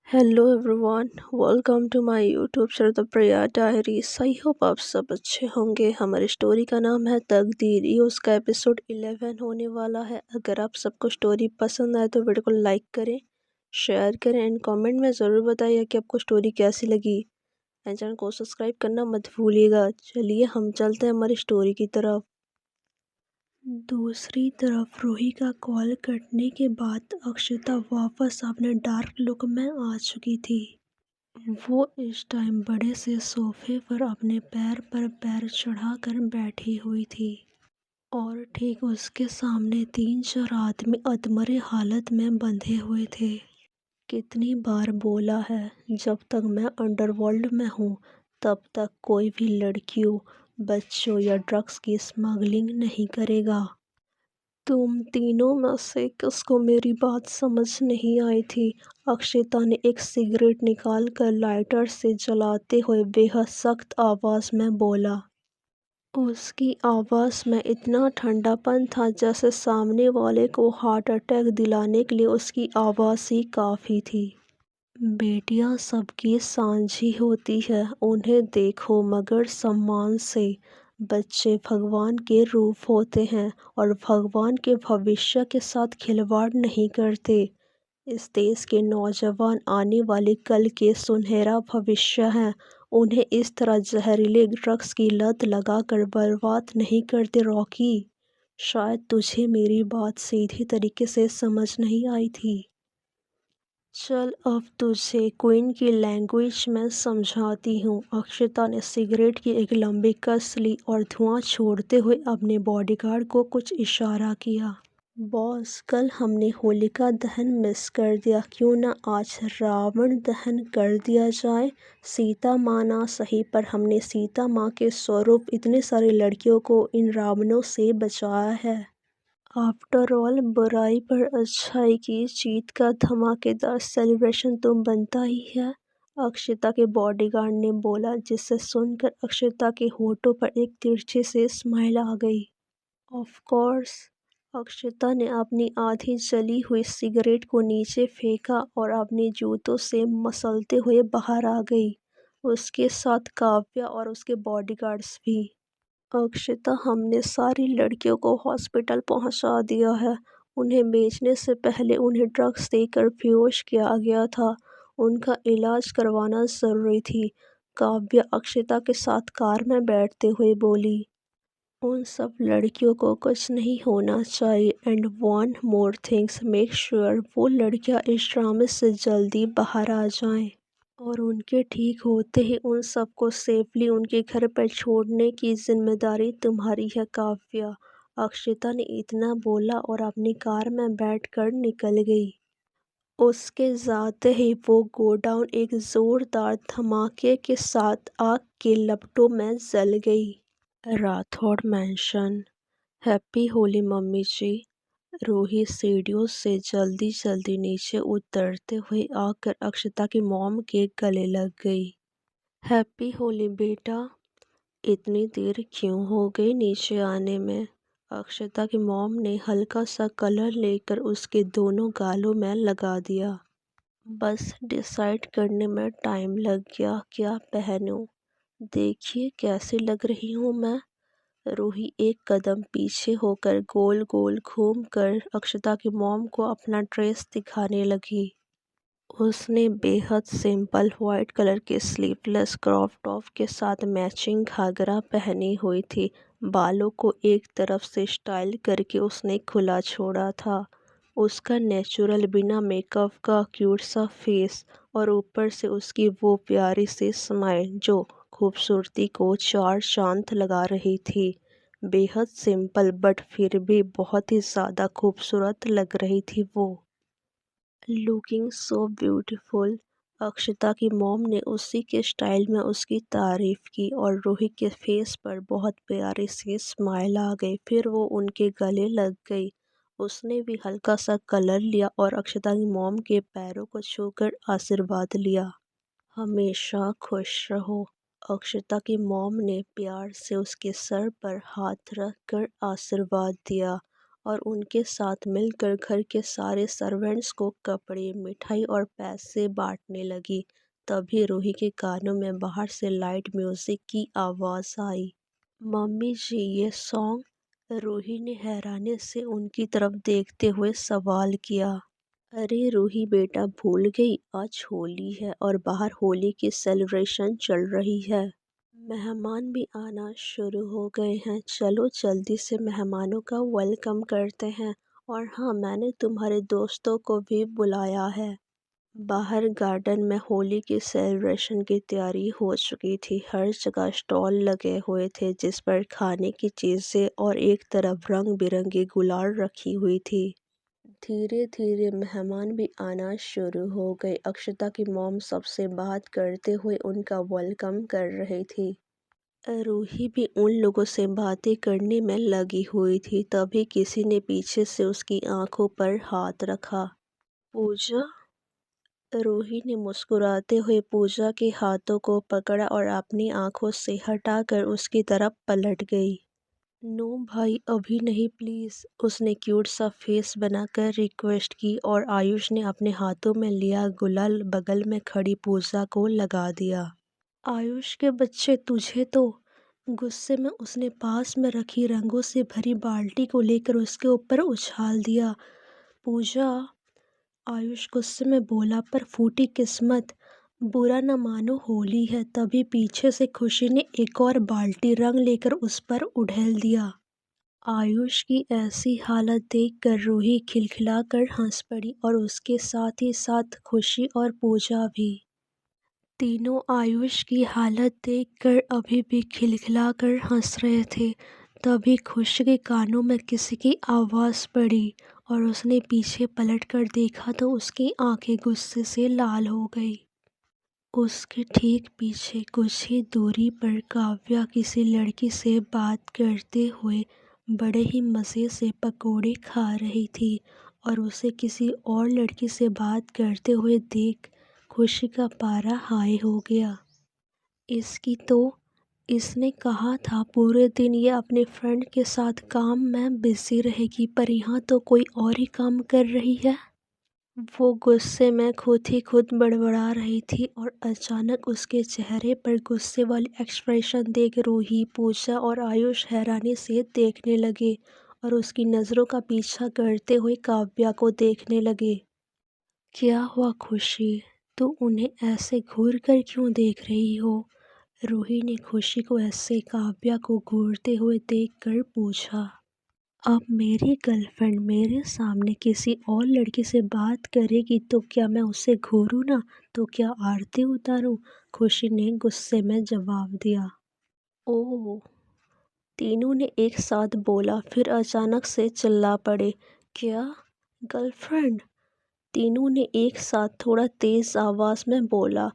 Hello everyone, welcome to my YouTube channel the Priya diaries. I hope आप सब अच्छे होंगे। हमारी स्टोरी का नाम है तकदीर। ये उसका एपिसोड 11 होने वाला है। अगर आप सबको स्टोरी पसंद आए तो वीडियो को लाइक करें, शेयर करें एंड कमेंट में ज़रूर बताइए कि आपको स्टोरी कैसी लगी। एंड चैनल को सब्सक्राइब करना मत भूलिएगा। चलिए हम चलते हैं हमारी स्टोरी की तरफ। दूसरी तरफ रूही का कॉल कटने के बाद अक्षता वापस अपने डार्क लुक में आ चुकी थी। वो इस टाइम बड़े से सोफे पर अपने पैर पर पैर चढ़ाकर बैठी हुई थी और ठीक उसके सामने 3-4 आदमी अधमरे हालत में बंधे हुए थे। कितनी बार बोला है, जब तक मैं अंडरवर्ल्ड में हूँ तब तक कोई भी लड़कियों, बच्चों या ड्रग्स की स्मगलिंग नहीं करेगा। तुम तीनों में से किसको मेरी बात समझ नहीं आई थी? अक्षता ने एक सिगरेट निकालकर लाइटर से जलाते हुए बेहद सख्त आवाज में बोला। उसकी आवाज में इतना ठंडापन था जैसे सामने वाले को हार्ट अटैक दिलाने के लिए उसकी आवाज ही काफी थी। बेटियां सबकी सांझी होती है, उन्हें देखो मगर सम्मान से। बच्चे भगवान के रूप होते हैं और भगवान के भविष्य के साथ खिलवाड़ नहीं करते। इस देश के नौजवान आने वाले कल के सुनहरा भविष्य हैं। उन्हें इस तरह जहरीले ड्रग्स की लत लगाकर बर्बाद नहीं करते। रॉकी, शायद तुझे मेरी बात सीधी तरीके से समझ नहीं आई थी। चल अब तुझे क्वीन की लैंग्वेज में समझाती हूँ। अक्षता ने सिगरेट की एक लंबी कस ली और धुआं छोड़ते हुए अपने बॉडीगार्ड को कुछ इशारा किया। बॉस, कल हमने होलिका दहन मिस कर दिया, क्यों ना आज रावण दहन कर दिया जाए। सीता माँ ना सही पर हमने सीता माँ के स्वरूप इतने सारी लड़कियों को इन रावणों से बचाया है। आफ्टर ऑल बुराई पर अच्छाई की जीत का धमाकेदार सेलिब्रेशन तो बनता ही है, अक्षता के बॉडीगार्ड ने बोला, जिसे सुनकर अक्षता के होठों पर एक तिरछी से स्माइल आ गई। ऑफ कोर्स, अक्षता ने अपनी आधी जली हुई सिगरेट को नीचे फेंका और अपने जूतों से मसलते हुए बाहर आ गई। उसके साथ काव्या और उसके बॉडीगार्ड्स भी। अक्षता, हमने सारी लड़कियों को हॉस्पिटल पहुंचा दिया है। उन्हें बेचने से पहले उन्हें ड्रग्स देकर बेहोश किया गया था। उनका इलाज करवाना ज़रूरी थी। काव्या अक्षता के साथ कार में बैठते हुए बोली। उन सब लड़कियों को कुछ नहीं होना चाहिए। And one more things, make sure वो लड़कियां इस ड्रामे से जल्दी बाहर आ जाएं। और उनके ठीक होते ही उन सबको सेफली उनके घर पर छोड़ने की जिम्मेदारी तुम्हारी है काव्या। अक्षता ने इतना बोला और अपनी कार में बैठकर निकल गई। उसके जाते ही वो गोडाउन एक जोरदार धमाके के साथ आग के लपटों में जल गई। Rathore mansion. Happy Holi mummy ji. Ruhi सीढ़ियों से जल्दी जल्दी नीचे उतरते हुए आकर अक्षता की मॉम के गले लग गई। हैप्पी होली बेटा, इतनी देर क्यों हो गई नीचे आने में? अक्षता की मॉम ने हल्का सा कलर लेकर उसके दोनों गालों में लगा दिया। बस डिसाइड करने में टाइम लग गया, क्या पहनूं। देखिए कैसी लग रही हूँ मैं। रूही एक कदम पीछे होकर गोल गोल घूमकर अक्षता की मॉम को अपना ड्रेस दिखाने लगी। उसने बेहद सिंपल वाइट कलर के स्लीवलेस क्रॉप टॉप के साथ मैचिंग घाघरा पहनी हुई थी। बालों को एक तरफ से स्टाइल करके उसने खुला छोड़ा था। उसका नेचुरल बिना मेकअप का क्यूट सा फेस और ऊपर से उसकी वो प्यारी सी स्माइल जो खूबसूरती को चार चांद लगा रही थी। बेहद सिंपल बट फिर भी बहुत ही ज़्यादा खूबसूरत लग रही थी वो। Looking so beautiful. अक्षता की मॉम ने उसी के स्टाइल में उसकी तारीफ की और रूही के फेस पर बहुत प्यारी सी स्माइल आ गई। फिर वो उनके गले लग गई। उसने भी हल्का सा कलर लिया और अक्षता की मॉम के पैरों को छूकर आशीर्वाद लिया। हमेशा खुश रहो। अक्षता की मॉम ने प्यार से उसके सर पर हाथ रख कर आशीर्वाद दिया और उनके साथ मिलकर घर के सारे सर्वेंट्स को कपड़े, मिठाई और पैसे बांटने लगी। तभी रूही के कानों में बाहर से लाइट म्यूजिक की आवाज़ आई। मम्मी जी, ये सॉन्ग? रूही ने हैरानी से उनकी तरफ देखते हुए सवाल किया। अरे रूही बेटा, भूल गई? आज होली है और बाहर होली की सेलिब्रेशन चल रही है। मेहमान भी आना शुरू हो गए हैं। चलो जल्दी से मेहमानों का वेलकम करते हैं। और हाँ, मैंने तुम्हारे दोस्तों को भी बुलाया है। बाहर गार्डन में होली की सेलिब्रेशन की तैयारी हो चुकी थी। हर जगह स्टॉल लगे हुए थे जिस पर खाने की चीज़ें और एक तरफ रंग बिरंगी गुलाल रखी हुई थी। धीरे धीरे मेहमान भी आना शुरू हो गए। अक्षता की मॉम सबसे बात करते हुए उनका वेलकम कर रही थी। रूही भी उन लोगों से बातें करने में लगी हुई थी। तभी किसी ने पीछे से उसकी आंखों पर हाथ रखा। पूजा? रूही ने मुस्कुराते हुए पूजा के हाथों को पकड़ा और अपनी आंखों से हटाकर उसकी तरफ पलट गई। नो भाई, अभी नहीं प्लीज़, उसने क्यूट सा फेस बनाकर रिक्वेस्ट की और आयुष ने अपने हाथों में लिया गुलाल बगल में खड़ी पूजा को लगा दिया। आयुष के बच्चे, तुझे तो! गुस्से में उसने पास में रखी रंगों से भरी बाल्टी को लेकर उसके ऊपर उछाल दिया। पूजा, आयुष गुस्से में बोला, पर फूटी किस्मत, बुरा न मानो होली है। तभी पीछे से खुशी ने एक और बाल्टी रंग लेकर उस पर उड़ेल दिया। आयुष की ऐसी हालत देखकर रूही खिलखिलाकर हंस पड़ी और उसके साथ ही साथ खुशी और पूजा भी। तीनों आयुष की हालत देखकर अभी भी खिलखिलाकर हंस रहे थे। तभी खुशी के कानों में किसी की आवाज़ पड़ी और उसने पीछे पलटकर देखा तो उसकी आंखें गुस्से से लाल हो गई। उसके ठीक पीछे कुछ ही दूरी पर काव्या किसी लड़की से बात करते हुए बड़े ही मज़े से पकोड़े खा रही थी और उसे किसी और लड़की से बात करते हुए देख खुशी का पारा हाई हो गया। इसने कहा था पूरे दिन ये अपने फ्रेंड के साथ काम में बिजी रहेगी, पर यहाँ तो कोई और ही काम कर रही है। वो गुस्से में खुद ही खुद बड़बड़ा रही थी और अचानक उसके चेहरे पर गुस्से वाली एक्सप्रेशन देख रूही, पूजा और आयुष हैरानी से देखने लगे और उसकी नज़रों का पीछा करते हुए काव्या को देखने लगे। क्या हुआ खुशी? तू उन्हें ऐसे घूर कर क्यों देख रही हो? रूही ने खुशी को ऐसे काव्या को घूरते हुए देखकर पूछा। अब मेरी गर्लफ्रेंड मेरे सामने किसी और लड़की से बात करेगी तो क्या मैं उसे घूरूं ना? तो क्या आरती उतारूं? खुशी ने गुस्से में जवाब दिया। ओह! तीनों ने एक साथ बोला, फिर अचानक से चिल्ला पड़े। क्या? गर्लफ्रेंड? तीनों ने एक साथ थोड़ा तेज आवाज में बोला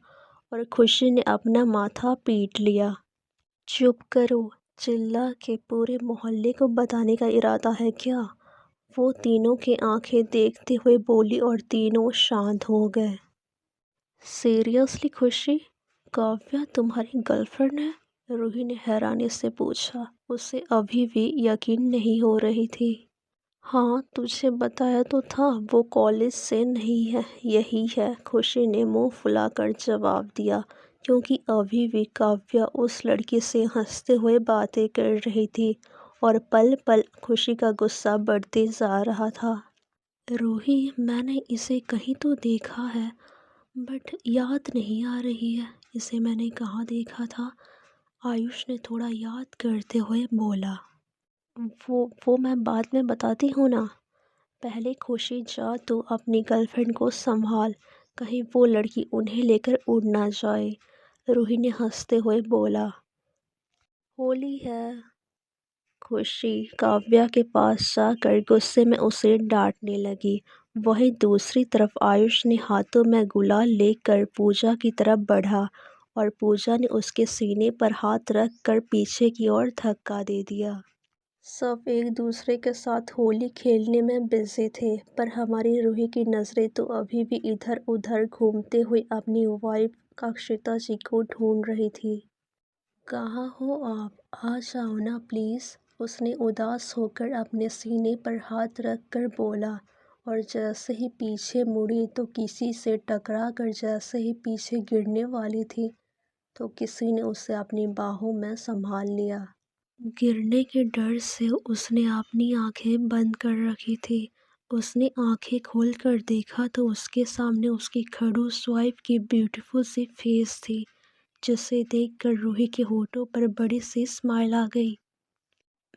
और खुशी ने अपना माथा पीट लिया। चुप करो! चिल्ला के पूरे मोहल्ले को बताने का इरादा है क्या? वो तीनों की आंखें देखते हुए बोली और तीनों शांत हो गए। सीरियसली खुशी, काव्या तुम्हारी गर्लफ्रेंड है? रूही ने हैरानी से पूछा। उसे अभी भी यकीन नहीं हो रही थी। हाँ, तुझे बताया तो था, वो कॉलेज से नहीं है, यही है, खुशी ने मुंह फुलाकर जवाब दिया, क्योंकि अभी भी काव्या उस लड़की से हंसते हुए बातें कर रही थी और पल पल खुशी का गुस्सा बढ़ते जा रहा था। रूही, मैंने इसे कहीं तो देखा है, बट याद नहीं आ रही है, इसे मैंने कहाँ देखा था? आयुष ने थोड़ा याद करते हुए बोला। वो मैं बाद में बताती हूँ ना। पहले खुशी जा, तू अपनी गर्लफ्रेंड को संभाल, कहीं वो लड़की उन्हें लेकर उड़ ना जाए। रूही ने हंसते हुए बोला। होली है। खुशी काव्या के पास जाकर गुस्से में उसे डांटने लगी। वहीं दूसरी तरफ आयुष ने हाथों में गुलाल लेकर पूजा की तरफ बढ़ा और पूजा ने उसके सीने पर हाथ रख कर पीछे की ओर धक्का दे दिया। सब एक दूसरे के साथ होली खेलने में बिजी थे, पर हमारी रूही की नज़रें तो अभी भी इधर उधर घूमते हुए अपनी वाइफ अक्षिता जी को ढूंढ रही थी। कहाँ हो आप? आ जाओ ना प्लीज़। उसने उदास होकर अपने सीने पर हाथ रखकर बोला, और जैसे ही पीछे मुड़ी तो किसी से टकरा कर जैसे ही पीछे गिरने वाली थी तो किसी ने उसे अपनी बाहों में संभाल लिया। गिरने के डर से उसने अपनी आंखें बंद कर रखी थी। उसने आंखें खोलकर देखा तो उसके सामने उसकी खड़ूस वाइफ की ब्यूटीफुल सी फेस थी, जिसे देखकर रूही के होठों पर बड़ी सी स्माइल आ गई।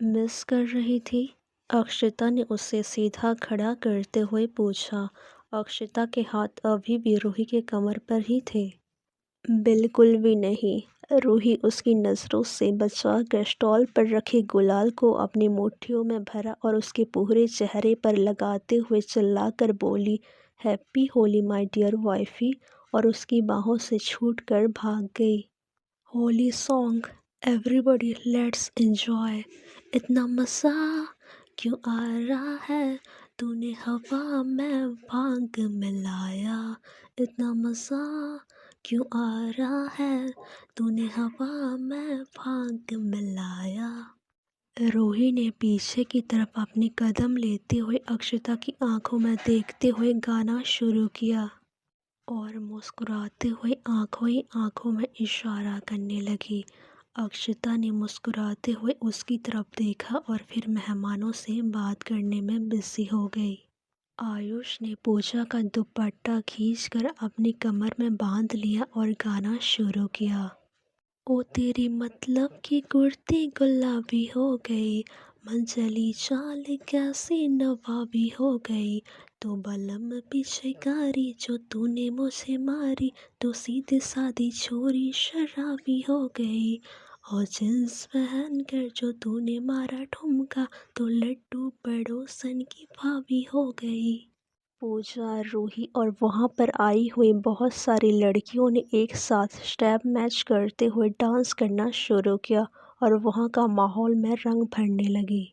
मिस कर रही थी? अक्षिता ने उसे सीधा खड़ा करते हुए पूछा। अक्षिता के हाथ अभी भी रूही के कमर पर ही थे। बिल्कुल भी नहीं। रूही उसकी नज़रों से बचाकर स्टॉल पर रखे गुलाल को अपनी मुट्ठियों में भरा और उसके पूरे चेहरे पर लगाते हुए चिल्लाकर बोली, happy Holi my dear wifey, और उसकी बाहों से छूटकर भाग गई। Holi song, everybody let's enjoy. इतना मज़ा क्यों आ रहा है, तूने हवा में भांग मिलाया। इतना मज़ा क्यों आ रहा है, तूने हवा में भांग मिलाया। रूही ने पीछे की तरफ अपनी कदम लेते हुए अक्षता की आंखों में देखते हुए गाना शुरू किया और मुस्कुराते हुए आंखों ही आंखों में इशारा करने लगी। अक्षता ने मुस्कुराते हुए उसकी तरफ देखा और फिर मेहमानों से बात करने में बिजी हो गई। आयुष ने पूजा का दुपट्टा खींचकर अपनी कमर में बांध लिया और गाना शुरू किया। ओ तेरी मतलब की कुर्ती गुलाबी हो गई, मंचली चाल कैसी नवाबी हो गई, तो बलम पीछे कारी जो तूने मुझे मारी, तो सीधी सादी छोरी शराबी हो गई, और जींस पहन कर जो तूने मारा ठुमका, तो लड्डू पड़ोसन की भाभी हो गई। पूजा, रूही और वहाँ पर आई हुई बहुत सारी लड़कियों ने एक साथ स्टेप मैच करते हुए डांस करना शुरू किया और वहाँ का माहौल में रंग भरने लगी।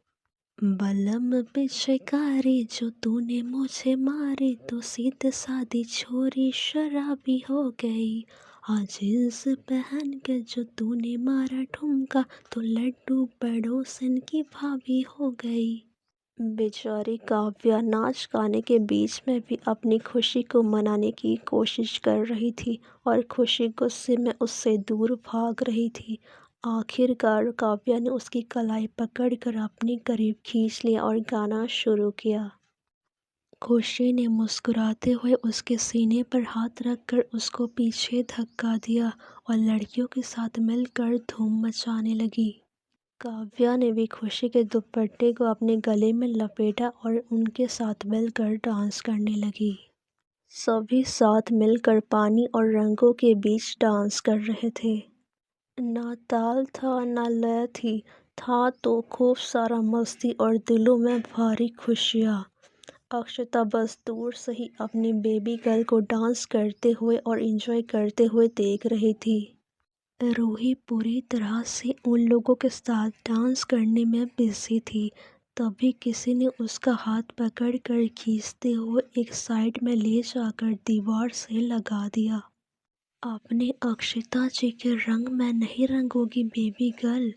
बलम पीछे कारी जो तूने मुझे मारी, तो सीधे सादी छोरी शराबी हो गई, हाँ जींस पहन के जो तूने मारा ठुमका, तो लड्डू पड़ोसन की भाभी हो गई। बेचारी काव्या नाच गाने के बीच में भी अपनी खुशी को मनाने की कोशिश कर रही थी और खुशी गुस्से में उससे दूर भाग रही थी। आखिरकार काव्या ने उसकी कलाई पकड़कर अपने करीब खींच लिया और गाना शुरू किया। खुशी ने मुस्कुराते हुए उसके सीने पर हाथ रखकर उसको पीछे धक्का दिया और लड़कियों के साथ मिलकर धूम मचाने लगी। काव्या ने भी खुशी के दुपट्टे को अपने गले में लपेटा और उनके साथ मिलकर डांस करने लगी। सभी साथ मिलकर पानी और रंगों के बीच डांस कर रहे थे। ना ताल था ना लय थी, था तो खूब सारा मस्ती और दिलों में भारी खुशियाँ। अक्षता बस दूर से ही अपनी बेबी गर्ल को डांस करते हुए और एंजॉय करते हुए देख रही थी। रूही पूरी तरह से उन लोगों के साथ डांस करने में बिजी थी। तभी किसी ने उसका हाथ पकड़कर खींचते हुए एक साइड में ले जाकर दीवार से लगा दिया। आपने अक्षिता जी के रंग में नहीं रंगोगी बेबी गर्ल।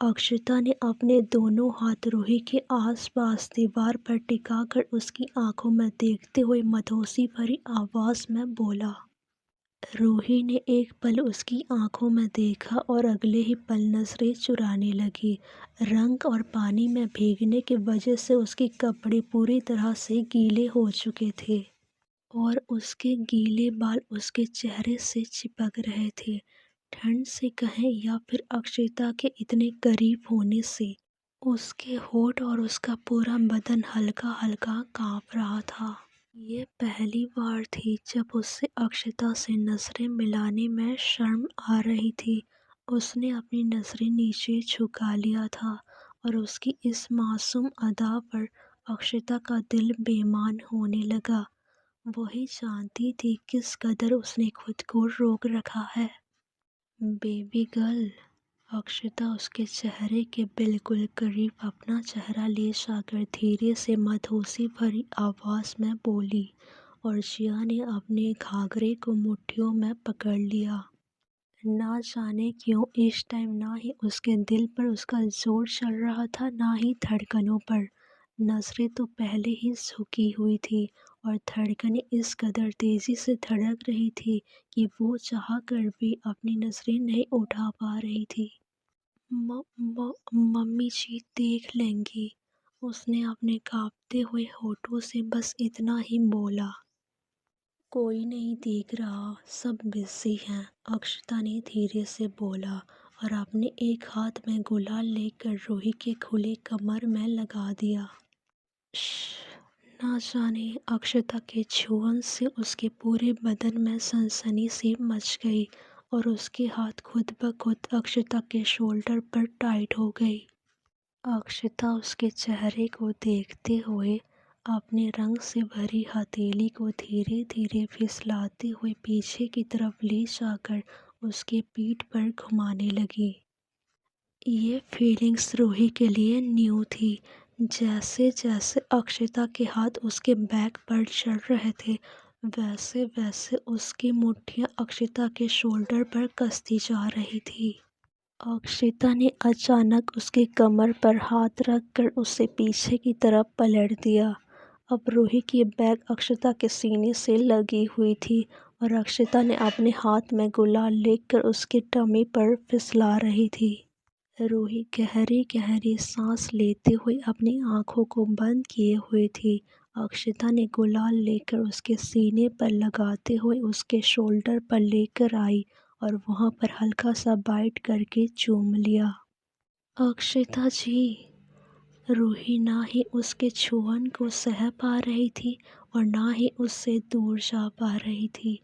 अक्षिता ने अपने दोनों हाथ रूही के आसपास दीवार पर टिकाकर उसकी आंखों में देखते हुए मधोसी भरी आवाज में बोला। रूही ने एक पल उसकी आंखों में देखा और अगले ही पल नजरें चुराने लगी। रंग और पानी में भीगने की वजह से उसके कपड़े पूरी तरह से गीले हो चुके थे और उसके गीले बाल उसके चेहरे से चिपक रहे थे। ठंड से कहें या फिर अक्षिता के इतने करीब होने से उसके होठ और उसका पूरा बदन हल्का हल्का कांप रहा था। ये पहली बार थी जब उससे अक्षिता से नजरें मिलाने में शर्म आ रही थी। उसने अपनी नजरें नीचे झुका लिया था और उसकी इस मासूम अदा पर अक्षिता का दिल बेईमान होने लगा। वही जानती थी किस कदर उसने खुद को रोक रखा है। Baby girl. अक्षिता उसके चेहरे के बिल्कुल करीब अपना चेहरा ले जाकर धीरे से मधोसी भरी आवाज में बोली और जिया ने अपने घाघरे को मुट्ठियों में पकड़ लिया। ना जाने क्यों इस टाइम ना ही उसके दिल पर उसका जोर चल रहा था, ना ही धड़कनों पर। नज़रें तो पहले ही झुकी हुई थी और धड़कनें इस कदर तेज़ी से धड़क रही थी कि वो चाह कर भी अपनी नज़रें नहीं उठा पा रही थी। म म मम्मी जी देख लेंगी, उसने अपने काँपते हुए होठों से बस इतना ही बोला। कोई नहीं देख रहा, सब बिज़ी हैं, अक्षता ने धीरे से बोला और अपने एक हाथ में गुलाल लेकर रूही के खुले कमर में लगा दिया। ना जाने अक्षता के छुअन से उसके पूरे बदन में सनसनी सी मच गई और उसके हाथ खुद ब खुद अक्षता के शोल्डर पर टाइट हो गई। अक्षता उसके चेहरे को देखते हुए अपने रंग से भरी हथेली को धीरे धीरे फिसलाते हुए पीछे की तरफ ले जाकर उसके पीठ पर घुमाने लगी। ये फीलिंग्स रूही के लिए न्यू थी। जैसे जैसे अक्षता के हाथ उसके बैक पर चढ़ रहे थे, वैसे वैसे उसकी मुट्ठियां अक्षता के शोल्डर पर कसती जा रही थी। अक्षता ने अचानक उसकी कमर पर हाथ रखकर उसे पीछे की तरफ पलट दिया। अब रूही की बैग अक्षता के सीने से लगी हुई थी और अक्षता ने अपने हाथ में गुलाल लेकर उसकी टमी पर फिसला रही थी। रूही गहरी गहरी सांस लेते हुए अपनी आंखों को बंद किए हुए थी। अक्षता ने गुलाल लेकर उसके सीने पर लगाते हुए उसके शोल्डर पर लेकर आई और वहां पर हल्का सा बाइट करके चूम लिया। अक्षता जी। रूही ना ही उसके छुअन को सह पा रही थी और ना ही उससे दूर जा पा रही थी।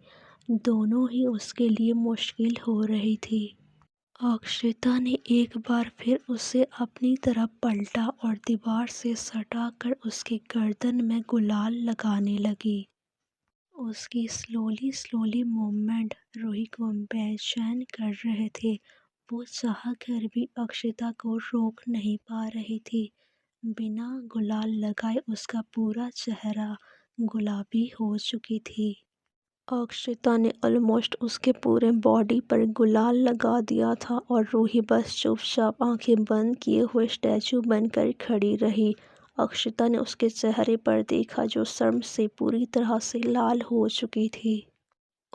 दोनों ही उसके लिए मुश्किल हो रही थी। अक्षता ने एक बार फिर उसे अपनी तरफ पलटा और दीवार से सटाकर उसकी गर्दन में गुलाल लगाने लगी। उसकी स्लोली स्लोली मूवमेंट रूही को बेचैन कर रहे थे। वो चाह कर भी अक्षता को रोक नहीं पा रही थी। बिना गुलाल लगाए उसका पूरा चेहरा गुलाबी हो चुकी थी। अक्षता ने ऑलमोस्ट उसके पूरे बॉडी पर गुलाल लगा दिया था और रूही बस चुपचाप आंखें बंद किए हुए स्टैचू बनकर खड़ी रही। अक्षता ने उसके चेहरे पर देखा जो शर्म से पूरी तरह से लाल हो चुकी थी।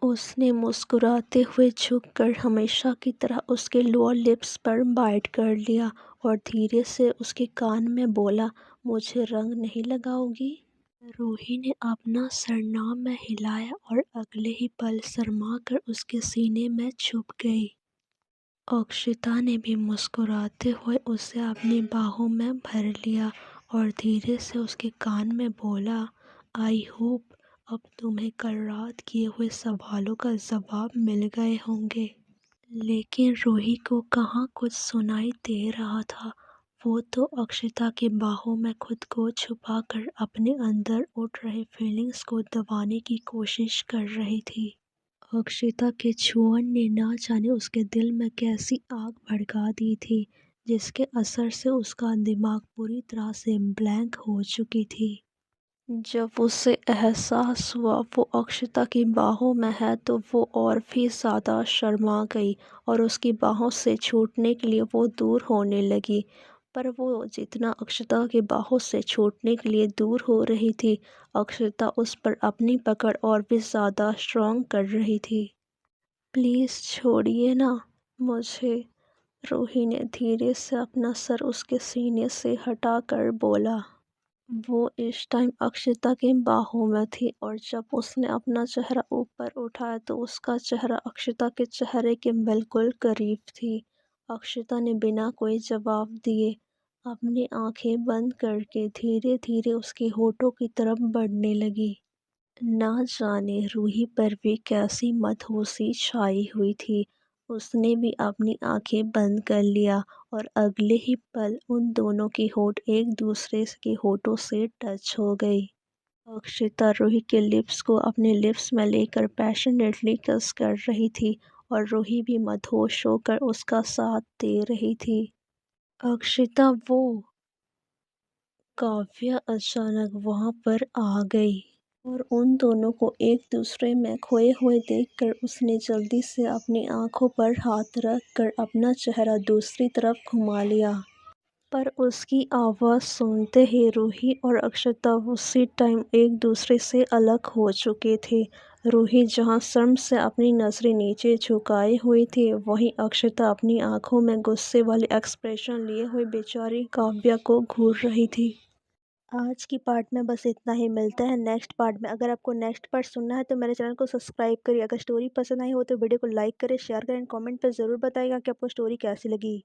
उसने मुस्कुराते हुए झुककर हमेशा की तरह उसके लोअर लिप्स पर बाइट कर लिया और धीरे से उसके कान में बोला, मुझे रंग नहीं लगाओगी? रूही ने अपना सरनाम में हिलाया और अगले ही पल शर्मा कर उसके सीने में छुप गई। अक्षता ने भी मुस्कुराते हुए उसे अपनी बाहों में भर लिया और धीरे से उसके कान में बोला, आई होप अब तुम्हें कल रात किए हुए सवालों का जवाब मिल गए होंगे। लेकिन रूही को कहाँ कुछ सुनाई दे रहा था। वो तो अक्षता की बाहों में खुद को छुपाकर अपने अंदर उठ रहे फीलिंग्स को दबाने की कोशिश कर रही थी। अक्षता के छुअन ने ना जाने उसके दिल में कैसी आग भड़का दी थी, जिसके असर से उसका दिमाग पूरी तरह से ब्लैंक हो चुकी थी। जब उसे एहसास हुआ वो अक्षता की बाहों में है तो वो और भी ज़्यादा शर्मा गई और उसकी बाहों से छूटने के लिए वो दूर होने लगी। पर वो जितना अक्षता की बाहों से छूटने के लिए दूर हो रही थी, अक्षता उस पर अपनी पकड़ और भी ज़्यादा स्ट्रॉन्ग कर रही थी। प्लीज़ छोड़िए ना मुझे, रूही ने धीरे से अपना सर उसके सीने से हटाकर बोला। वो इस टाइम अक्षता की बाहों में थी और जब उसने अपना चेहरा ऊपर उठाया तो उसका चेहरा अक्षता के चेहरे के बिल्कुल करीब थी। अक्षता ने बिना कोई जवाब दिए अपनी आंखें बंद करके धीरे धीरे उसके होठों की तरफ बढ़ने लगी। ना जाने रूही पर भी कैसी मदहोशी छाई हुई थी। उसने भी अपनी आंखें बंद कर लिया और अगले ही पल उन दोनों की होठ एक दूसरे के होठों से टच हो गई। अक्षिता रूही के लिप्स को अपने लिप्स में लेकर पैशनेटली किस कर रही थी और रूही भी मदहोश होकर उसका साथ दे रही थी। अक्षिता वो काव्या अचानक वहां पर आ गई। और उन दोनों को एक दूसरे में खोए हुए देखकर उसने जल्दी से अपनी आंखों पर हाथ रख कर अपना चेहरा दूसरी तरफ घुमा लिया। पर उसकी आवाज़ सुनते ही रूही और अक्षता उसी टाइम एक दूसरे से अलग हो चुके थे। रूही जहां शर्म से अपनी नज़रें नीचे झुकाए हुई थी, वहीं अक्षता अपनी आंखों में गुस्से वाले एक्सप्रेशन लिए हुए बेचारी काव्या को घूर रही थी। आज की पार्ट में बस इतना ही। मिलता है नेक्स्ट पार्ट में। अगर आपको नेक्स्ट पार्ट सुनना है तो मेरे चैनल को सब्सक्राइब करिए। अगर स्टोरी पसंद आई हो तो वीडियो को लाइक करें, शेयर करें, कमेंट पर ज़रूर बताइएगा कि आपको स्टोरी कैसी लगी।